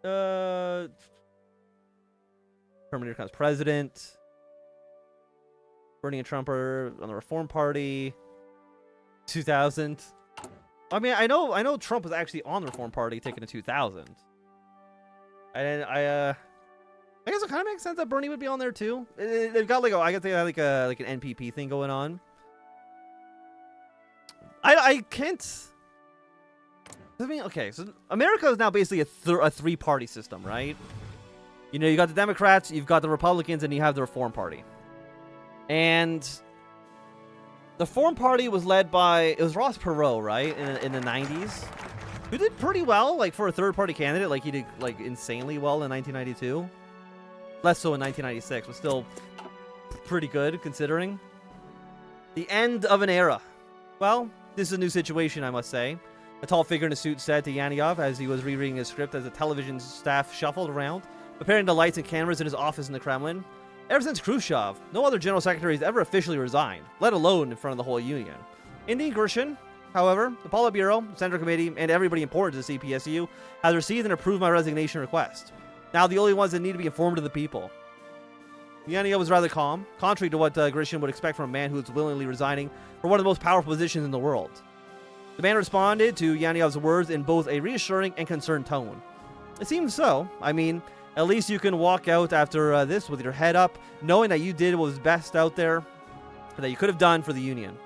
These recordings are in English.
Terminator becomes president. Bernie and Trump are on the Reform Party. 2000. I mean, I know Trump was actually on the Reform Party taken to 2000. And I guess it kind of makes sense that Bernie would be on there too. They've got like I guess they have like an NPP thing going on. I can't. I mean, okay, so America is now basically a three-party system, right? You know, you got the Democrats, you've got the Republicans, and you have the Reform Party. And the Reform Party was led by, it was Ross Perot, right, in the 90s, who did pretty well, like, for a third-party candidate. Like, he did, like, insanely well in 1992. Less so in 1996, but still pretty good, considering. The end of an era. Well, this is a new situation, I must say. A tall figure in a suit said to Yaniov as he was rereading his script as the television staff shuffled around, preparing the lights and cameras in his office in the Kremlin. Ever since Khrushchev, no other general secretary has ever officially resigned, let alone in front of the whole union. Indeed, Grisham, however, the Politburo, Central Committee, and everybody important to the CPSU has received and approved my resignation request. Now the only ones that need to be informed are the people. Yaniov was rather calm, contrary to what Grisham would expect from a man who is willingly resigning for one of the most powerful positions in the world. The man responded to Yaniov's words in both a reassuring and concerned tone. It seems so. I mean, at least you can walk out after this with your head up, knowing that you did what was best out there, that you could have done for the union.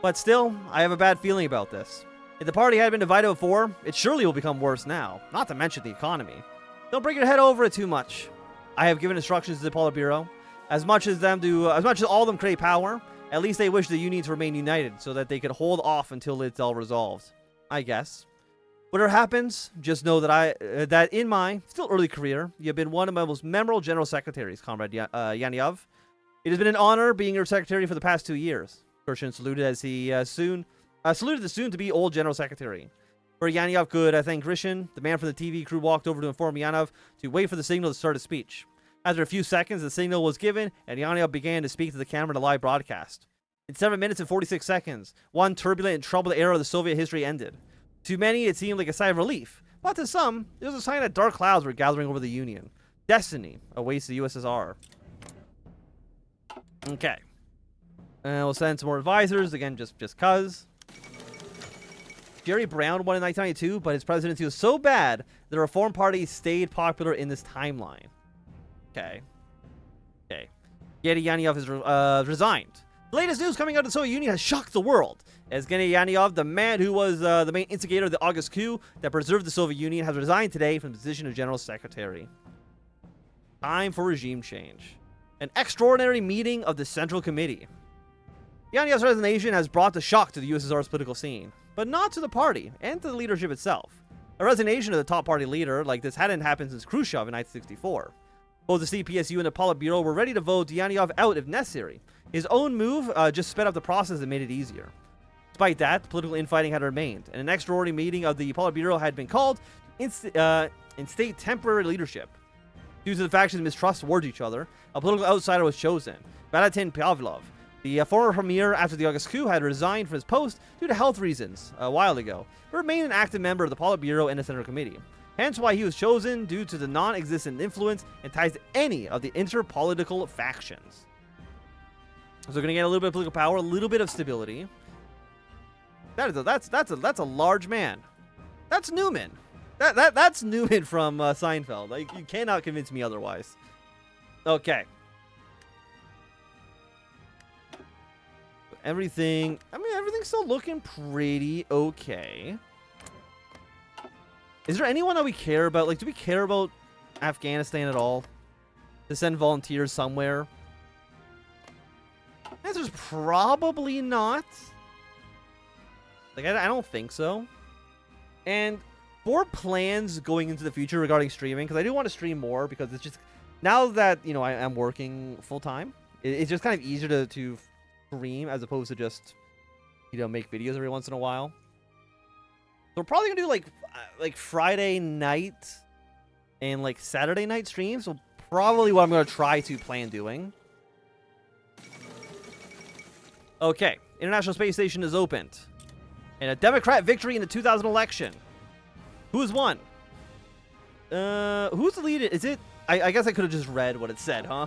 But still, I have a bad feeling about this. If the party had been divided before, it surely will become worse now, not to mention the economy. Don't break your head over it too much. I have given instructions to the Politburo. As much as all of them crave power, at least they wish the union to remain united so that they could hold off until it's all resolved. I guess. Whatever happens, just know that that in my still early career, you have been one of my most memorable general secretaries, Comrade Yaniov. It has been an honor being your secretary for the past 2 years. Kirshen saluted as he saluted the soon-to-be old general secretary. For Yaniov could thank Grishin, the man from the TV crew walked over to inform Yanov to wait for the signal to start a speech. After a few seconds, the signal was given, and Yaniov began to speak to the camera in a live broadcast. In 7 minutes and 46 seconds, one turbulent and troubled era of the Soviet history ended. To many, it seemed like a sigh of relief, but to some, it was a sign that dark clouds were gathering over the Union. Destiny awaits the USSR. Okay. And we'll send some more advisors, again, just cuz. Jerry Brown won in 1992, but his presidency was so bad, the Reform Party stayed popular in this timeline. Okay. Gennady Yaniov has resigned. The latest news coming out of the Soviet Union has shocked the world. As Gennady Yaniov, the man who was the main instigator of the August coup that preserved the Soviet Union, has resigned today from the position of General Secretary. Time for regime change. An extraordinary meeting of the Central Committee. Yaniov's resignation has brought the shock to the USSR's political scene, but not to the party and to the leadership itself. A resignation of the top party leader like this hadn't happened since Khrushchev in 1964. Both the CPSU and the Politburo were ready to vote Yaniov out if necessary. His own move just sped up the process and made it easier. Despite that, political infighting had remained, and an extraordinary meeting of the Politburo had been called in state temporary leadership. Due to the factions' mistrust towards each other, a political outsider was chosen, Valentin Pavlov. The former premier after the August coup had resigned from his post due to health reasons a while ago, but remained an active member of the Politburo and the Central Committee. Hence why he was chosen due to the non-existent influence and ties to any of the interpolitical factions. So we're going to get a little bit of political power, a little bit of stability. That's a large man. That's Newman. That's Newman from Seinfeld. Like, you cannot convince me otherwise. Okay. Everything's still looking pretty okay. Is there anyone that we care about? Like, do we care about Afghanistan at all? To send volunteers somewhere? The answer's probably not. Like, I don't think so. And for plans going into the future regarding streaming, because I do want to stream more, because it's just, now that, you know, I am working full-time, it's just kind of easier to stream as opposed to just, you know, make videos every once in a while. So we're probably gonna do like Friday night and like Saturday night streams. So probably what I'm gonna try to plan doing. Okay, International Space Station is opened, and a Democrat victory in the 2000 election. Who has won? Who's the lead? Is it? I guess I could have just read what it said, huh?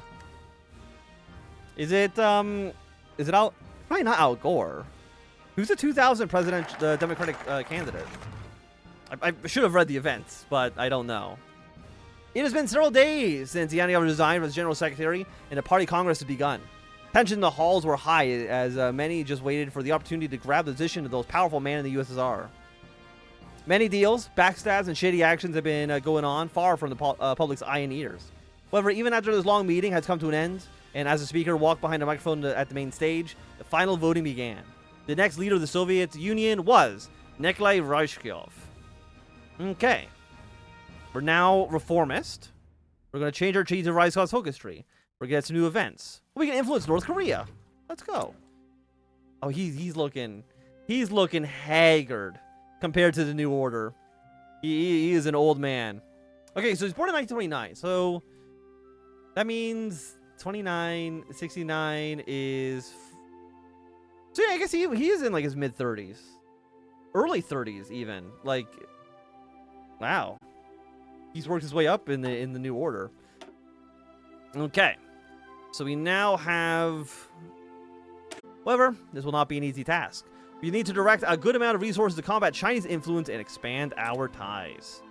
Is it Al? Probably not Al Gore. Who's the 2000 the Democratic candidate? I should have read the events, but I don't know. It has been several days since Yanov resigned as general secretary, and the party congress has begun. Tension in the halls were high as many just waited for the opportunity to grab the position of the most powerful man in the USSR. Many deals, backstabs, and shady actions have been going on far from the public's eye and ears. However, even after this long meeting has come to an end, and as the speaker walked behind the microphone at the main stage, the final voting began. The next leader of the Soviet Union was Nikolai Ryzhkov. Okay. We're now reformist. We're going to change our tree to Ryzhkov's focus tree. We're going to get some new events. We can influence North Korea. Let's go. Oh, he's looking haggard compared to the New Order. He is an old man. Okay, so he's born in 1929. So that means 29, 69 is... So yeah, I guess he is in like his mid-30s. Early 30s even. Like, wow. He's worked his way up in the New Order. Okay. So we now have... However, this will not be an easy task. We need to direct a good amount of resources to combat Chinese influence and expand our ties.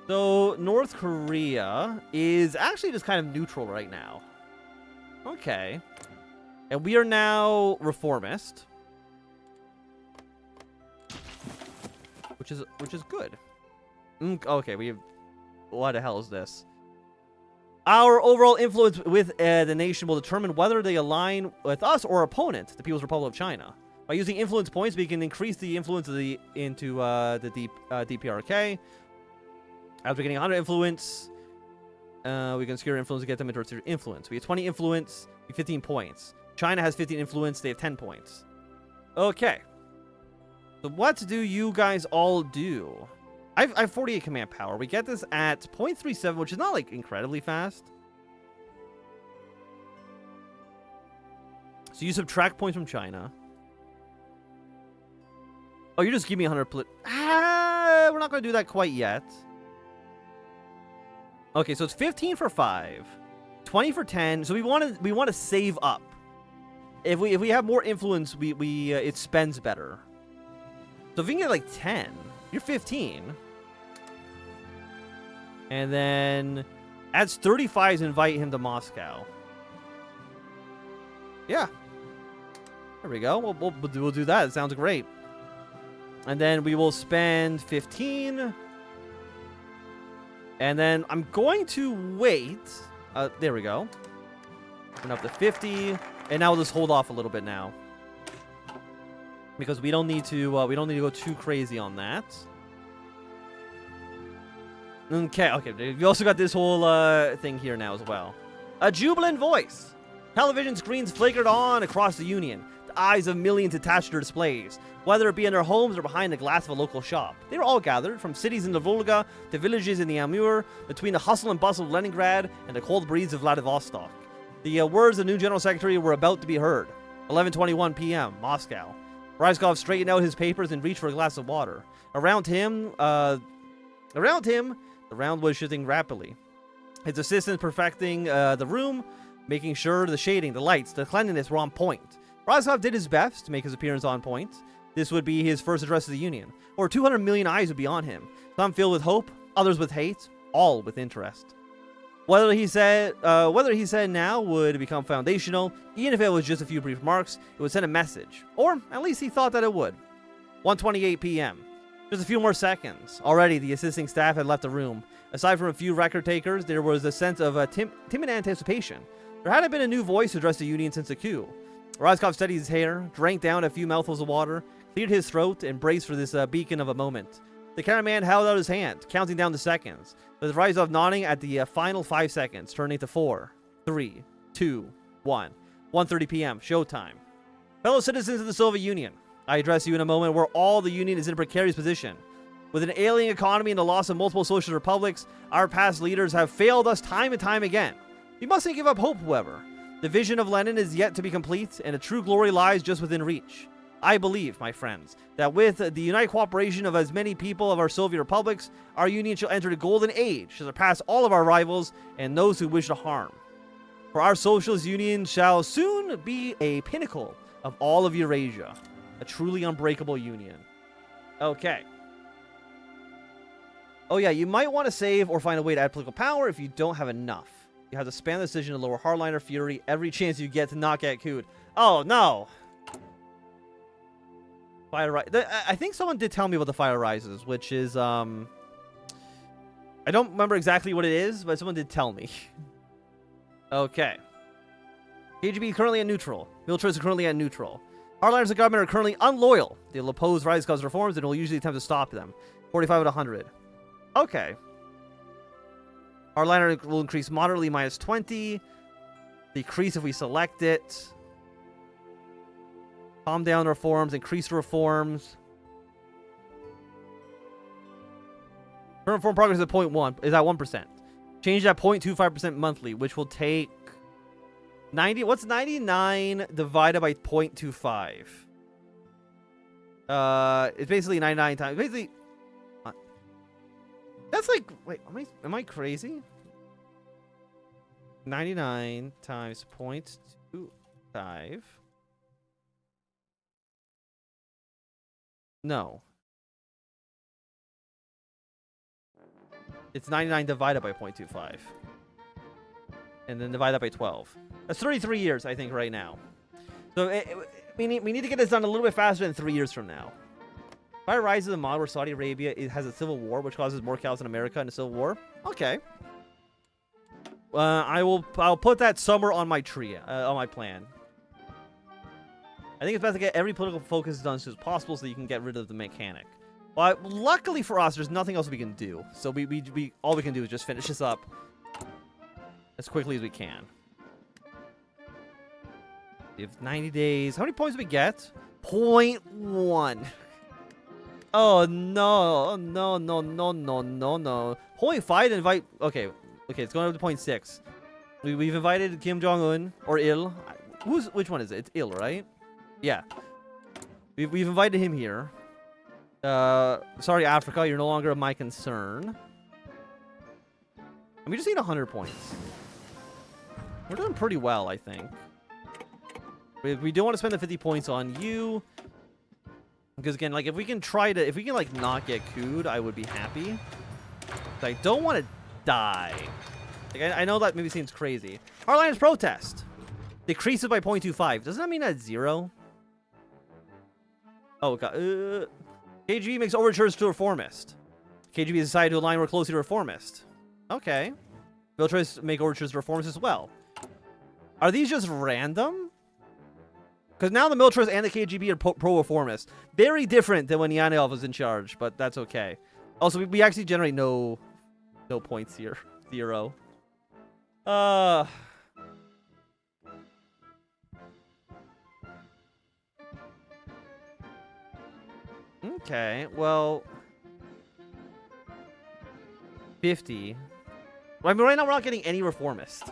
So, North Korea is actually just kind of neutral right now. Okay. And we are now reformist. Which is good. Okay, we have... What the hell is this? Our overall influence with the nation will determine whether they align with us or opponent, the People's Republic of China. By using influence points, we can increase the influence of the DPRK. After getting 100 influence, we can secure influence to get them into our influence. We have 20 influence, we have 15 points. China has 15 influence, they have 10 points. Okay. So what do you guys all do? I have 48 command power. We get this at 0.37, which is not like incredibly fast. So you subtract points from China. Oh, you just give me 100. We're not going to do that quite yet. Okay, so it's 15 for 5, 20 for 10. So we want to save up. If we have more influence, it spends better. So if we can get like 10, you're 15. And then adds 35 to invite him to Moscow. Yeah. There we go. We'll do that. It sounds great. And then we will spend 15. And then I'm going to wait. There we go. Went up to 50. And now we'll just hold off a little bit now. Because we don't need to go too crazy on that. Okay. We also got this whole thing here now as well. A jubilant voice. Television screens flickered on across the Union. The eyes of millions attached to their displays, whether it be in their homes or behind the glass of a local shop. They were all gathered, from cities in the Volga to villages in the Amur, between the hustle and bustle of Leningrad and the cold breeze of Vladivostok. The words of the new General Secretary were about to be heard. 11:21 p.m., Moscow. Ryzhkov straightened out his papers and reached for a glass of water. Around him, the round was shifting rapidly. His assistants perfecting the room, making sure the shading, the lights, the cleanliness were on point. Ryzhkov did his best to make his appearance on point. This would be his first address to the Union. Over 200 million eyes would be on him. Some filled with hope, others with hate, all with interest. Whether he said now would become foundational, even if it was just a few brief remarks, it would send a message. Or at least he thought that it would. 1:28 p.m. Just a few more seconds. Already, the assisting staff had left the room. Aside from a few record takers, there was a sense of timid anticipation. There hadn't been a new voice to address the Union since the coup. Ryzhkov steadied his hair, drank down a few mouthfuls of water, cleared his throat, and braced for this beacon of a moment. The cameraman held out his hand, counting down the seconds, with Ryzhkov nodding at the final 5 seconds, turning to 4, 3, 2, 1. 1:30 p.m. Showtime. Fellow citizens of the Soviet Union, I address you in a moment where all the Union is in a precarious position. With an ailing economy and the loss of multiple socialist republics, our past leaders have failed us time and time again. We mustn't give up hope, however. The vision of Lenin is yet to be complete, and a true glory lies just within reach. I believe, my friends, that with the united cooperation of as many people of our Soviet republics, our union shall enter the golden age, shall surpass all of our rivals and those who wish to harm. For our socialist union shall soon be a pinnacle of all of Eurasia, a truly unbreakable union. Okay. Oh yeah, you might want to save or find a way to add political power if you don't have enough. You have to spam the decision to lower hardliner fury every chance you get to not get cooed. Oh no! Fire rise. I think someone did tell me about the fire rises, which is I don't remember exactly what it is, but someone did tell me. Okay. KGB currently at neutral. Militaries are currently at neutral. Hardliners of the government are currently unloyal. They'll oppose rise cause reforms and will usually attempt to stop them. 45 out of 100. Okay. Hardliner will increase moderately -20. Decrease if we select it. Calm down reforms. Increase reforms. Current reform progress is at 0.1. Is at 1%. Change that 0.25% monthly, which will take 90. What's 99 divided by 0.25? It's basically 99 times. Basically, that's like. Wait, am I crazy? 99 times 0.25. No. It's 99 divided by 0.25. And then divide that by 12. That's 33 years, I think, right now. So we need to get this done a little bit faster than 3 years from now. Fire rises a model where Saudi Arabia has a civil war, which causes more chaos in America in a civil war. Okay. I'll put that somewhere on my tree, on my plan. I think it's best to get every political focus done as soon as possible so that you can get rid of the mechanic. But luckily for us, there's nothing else we can do. So we all we can do is just finish this up as quickly as we can. We have 90 days. How many points do we get? 0.1. Oh no! No! No! No! No! No! No! 0.5 to invite. Okay. Okay. It's going up to 0.6. We've invited Kim Jong Un or Il. Which one is it? It's Il, right? Yeah. We've invited him here. Sorry, Africa, you're no longer of my concern. And we just need 100 points. We're doing pretty well, I think. We do want to spend the 50 points on you. Because again, like, if we can like not get cooed, I would be happy. But I don't want to die. Like, I know that maybe seems crazy. Hardliners protest. Decreases by 0.25. Doesn't that mean that's 0? Oh, God. KGB makes overtures to Reformist. KGB has decided to align more closely to Reformist. Okay. Militaries make overtures to Reformist as well. Are these just random? Because now the militaries and the KGB are pro-Reformist. Very different than when Yanov was in charge, but that's okay. Also, we actually generate no points here. 0. Okay, well, 50. I mean, right now we're not getting any reformist.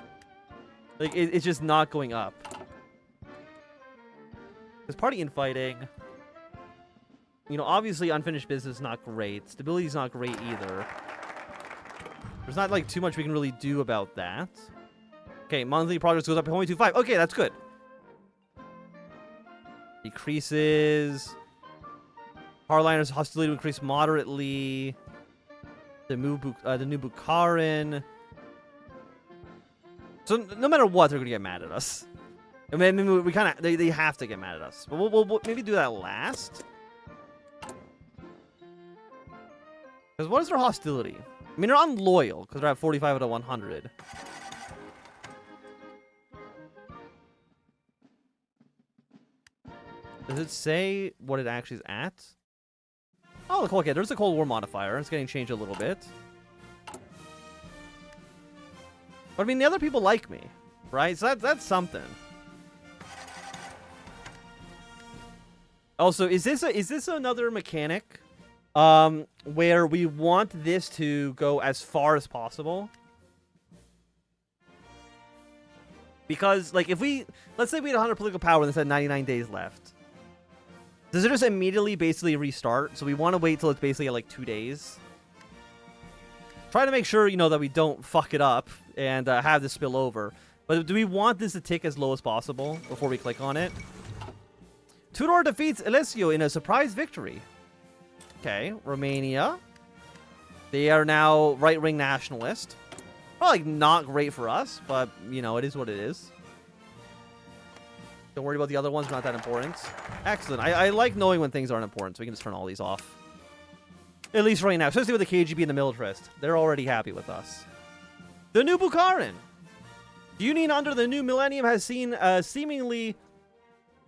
Like, it's just not going up. There's party infighting. You know, obviously unfinished business is not great. Stability is not great either. There's not, like, too much we can really do about that. Okay, monthly progress goes up to 0.25. Okay, that's good. Decreases. Hardliners hostility will increase moderately. The new Bukharin. So no matter what, they're gonna get mad at us. I mean, we kind of they have to get mad at us. But we'll maybe do that last. Because what is their hostility? I mean, they're unloyal because they're at 45 out of 100. Does it say what it actually is at? Oh, okay, there's a Cold War modifier. It's getting changed a little bit. But I mean, the other people like me, right? So that's something. Also, is this another mechanic where we want this to go as far as possible? Because, like, if let's say we had 100 political power and this had 99 days left. Does it just immediately basically restart? So we want to wait till it's basically at like 2 days. Try to make sure, you know, that we don't fuck it up and have this spill over. But do we want this to tick as low as possible before we click on it? Tudor defeats Alessio in a surprise victory. Okay, Romania. They are now right-wing nationalist. Probably not great for us, but, you know, it is what it is. Don't worry about the other ones, not that important. Excellent. I like knowing when things aren't important, so we can just turn all these off. At least right now, especially with the KGB and the militarist. They're already happy with us. The new Bukharin. The Union under the new millennium has seen a seemingly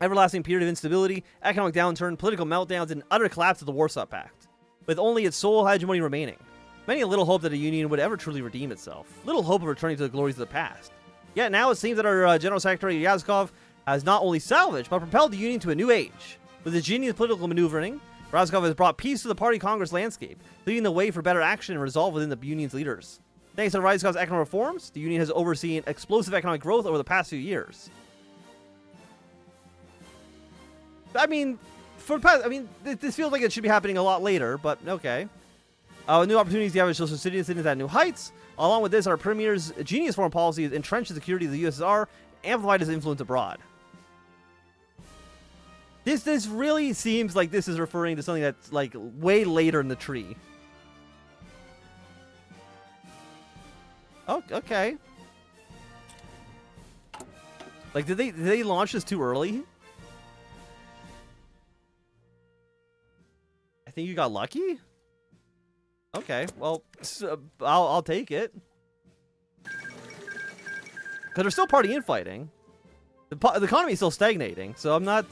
everlasting period of instability, economic downturn, political meltdowns, and utter collapse of the Warsaw Pact, with only its sole hegemony remaining. Many a little hope that a union would ever truly redeem itself. Little hope of returning to the glories of the past. Yet now it seems that our General Secretary Yazkov has not only salvaged, but propelled the union to a new age. With ingenious political maneuvering, Razkov has brought peace to the party Congress landscape, leading the way for better action and resolve within the union's leaders. Thanks to Razkov's economic reforms, the union has overseen explosive economic growth over the past few years. I mean, this feels like it should be happening a lot later, but okay. New opportunities to have social citizens at new heights. Along with this, our premier's genius foreign policy has entrenched the security of the USSR, amplified his influence abroad. This really seems like this is referring to something that's like way later in the tree. Oh, okay. Like, did they launch this too early? I think you got lucky. Okay, well, I'll take it. Because they're still party infighting. The economy is still stagnating, so I'm not.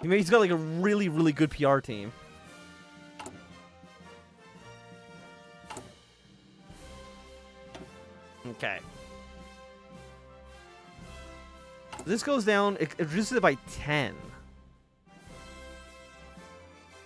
Maybe he's got like a really, really good PR team. Okay. This goes down. It reduces it by 10.